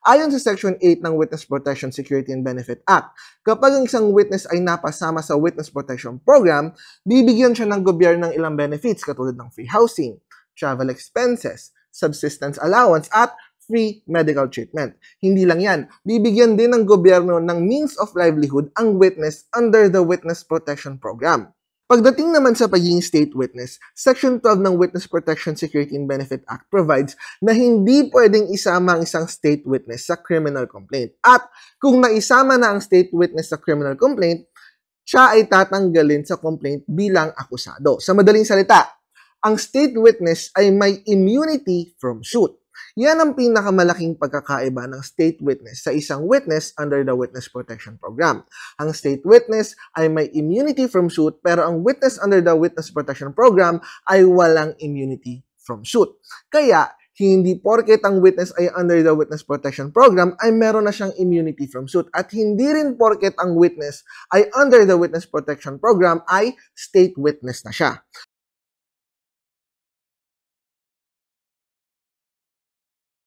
Ayon sa Section 8 ng Witness Protection, Security and Benefit Act, kapag ang isang witness ay napasama sa Witness Protection Program, bibigyan siya ng gobyerno ng ilang benefits katulad ng free housing, travel expenses, subsistence allowance, at free medical treatment. Hindi lang yan, bibigyan din ng gobyerno ng means of livelihood ang witness under the Witness Protection Program. Pagdating naman sa pagiging state witness, Section 12 ng Witness Protection, Security and Benefit Act provides na hindi pwedeng isama ang isang state witness sa criminal complaint. At kung naisama na ang state witness sa criminal complaint, siya ay tatanggalin sa complaint bilang akusado. Sa madaling salita, ang state witness ay may immunity from suit. Yan ang pinakamalaking pagkakaiba ng state witness sa isang witness under the Witness Protection Program. Ang state witness ay may immunity from suit, pero ang witness under the Witness Protection Program ay walang immunity from suit. Kaya, hindi porket ang witness ay under the Witness Protection Program ay meron na siyang immunity from suit. At hindi rin porket ang witness ay under the Witness Protection Program ay state witness na siya.